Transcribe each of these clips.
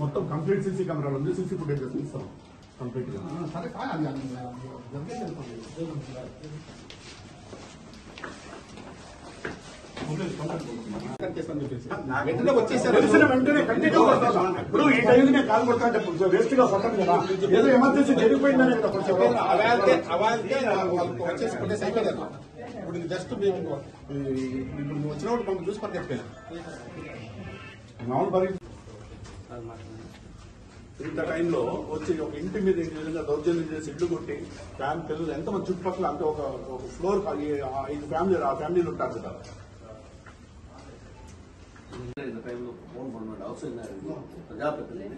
మొత్తం complete CC కెమెరాలు ఉంది. సీసీ ఫుటేజ్ ఇస్తాం కంప్లీట్ గా. ఇప్పుడు ఈ టైం నేను కాల్ కొడతా వేస్ట్ గా కొట్టను కదా, ఏదో ఎమర్జెన్సీ జరిగిపోయిందని ఇప్పుడు జస్ట్ ఇప్పుడు వచ్చినప్పుడు మనం చూసుకొని చెప్పాను. ఇంత టైంలో వచ్చి ఒక ఇంటి మీద ఈ విధంగా దౌర్జన్యం చేసి ఇల్లు కొట్టి పిల్లలు ఎంతమంది చుట్టుపక్కల అంటే ఒక ఫ్లోర్ 5 ఫ్యామిలీలు, ఆ ఫ్యామిలీలు ఉంటారు కదా. టైంలో ఫోన్ కొన్నాడు అవసరం ప్రజాప్రతినిధి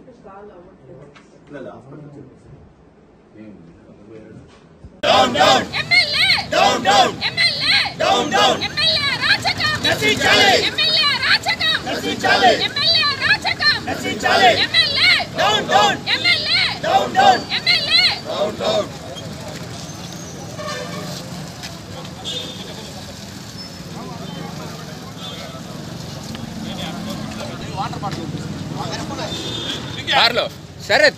కార్లో సరే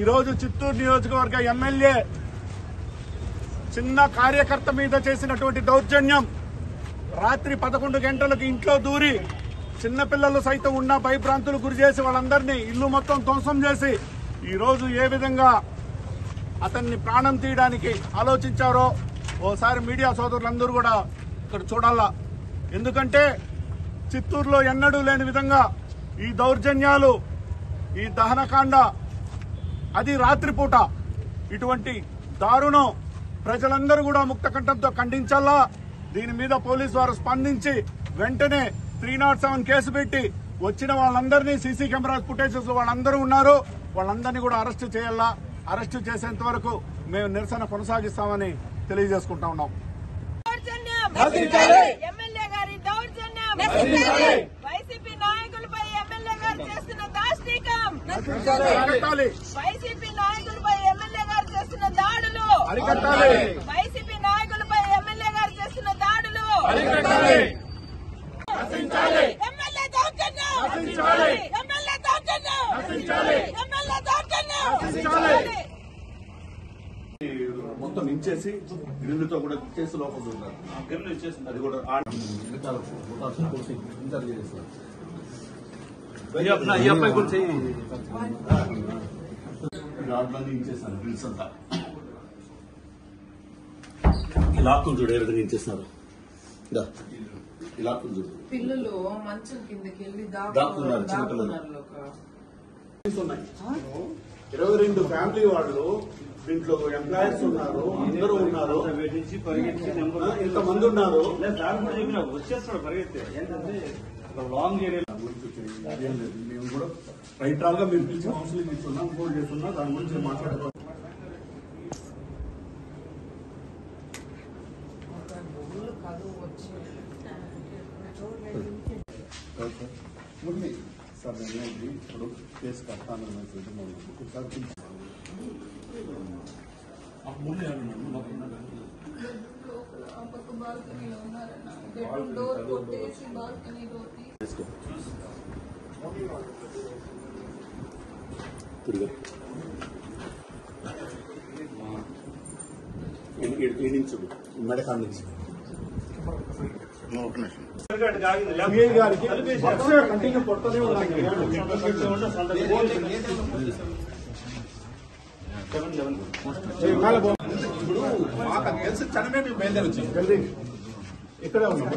ఈ రోజు చిత్తూరు నియోజకవర్గ ఎమ్మెల్యే చిన్న కార్యకర్త మీద చేసినటువంటి దౌర్జన్యం, రాత్రి 11 గంటలకు ఇంట్లో దూరి చిన్నపిల్లలు సైతం ఉన్న భయభ్రాంతులు గురి చేసి వాళ్ళందరినీ ఇల్లు మొత్తం ధ్వంసం చేసి ఈ రోజు ఏ విధంగా అతన్ని ప్రాణం తీయడానికి ఆలోచించారో ఓసారి మీడియా సోదరులందరూ కూడా ఇక్కడ చూడాలా. ఎందుకంటే చిత్తూరులో ఎన్నడూ లేని విధంగా ఈ దౌర్జన్యాలు, ఈ దహనకాండ, అది రాత్రిపూట ఇటువంటి దారుణం ప్రజలందరూ కూడా ముక్త కంఠంతో ఖండించాలా. దీని మీద పోలీసు వారు స్పందించి వెంటనే 307 కేసు పెట్టి వచ్చిన వాళ్ళందరినీ సీసీ కెమెరా ఫుటేజెస్ వాళ్ళందరూ ఉన్నారు, వాళ్ళందరినీ కూడా అరెస్టు చేయాలా. అరెస్టు చేసేంత వరకు మేము నిరసన కొనసాగిస్తామని తెలియజేసుకుంటా ఉన్నాం. ఎమ్మెల్యే గారి దౌర్జన్యం, వైసీపీ నాయకులపై ఎమ్మెల్యే గారు చేస్తున్న దాష్టీకం, వైసీపీ నాయకులపై ఎమ్మెల్యే గారు చేస్తున్న దాడులు, వైసీపీ నాయకులపై ఎమ్మెల్యే గారు చేస్తున్న దాడులు, ఎమ్మెల్యే దౌర్జన్యం, ఎమ్మెల్యే దౌర్జన్యం, ఎమ్మెల్యే దౌర్జన్యం. మొత్తం ఇచ్చేసి గ్రిల్లుతో కూడా కేసు లోపల ఉన్నారు. అది కూడా ఇచ్చేస్తారు. గ్రిల్స్ అంతా లాక్కులు చూడు ఏ విధంగా ఇచ్చేస్తున్నారు. లాక్కులు చూడు, పిల్లలు మంచం కిందకి వెళ్ళి దాక్కున్నారు. చిన్నపిల్లలు 22 ఫ్యామిలీ వాళ్ళు, దీంట్లో ఎంప్లాయర్స్ ఉన్నారు, అందరూ ఉన్నారు, ఇంతమంది ఉన్నారు. వచ్చేస్తాడు పరిగెత్తే ఏంటంటే లాంగ్ ఏరియా మేము కూడా రైట్రాల్ గా మీరు పిలిచి కౌన్సిలింగ్ ఇస్తున్నాం, హోల్డ్ చేస్తున్నాం, దాని గురించి మాట్లాడుతున్నాం. సార్ నేను ఇప్పుడు కేసు కట్టాను ఒకసారి చూడు మెడకాడ నుంచి కంటిన్యూ కొడుతూనే ఉన్నాను. ఇప్పుడు మాకు తెలిసి చనమే మేము బయలుదేరి వచ్చాం. ఇక్కడే ఉన్నాం.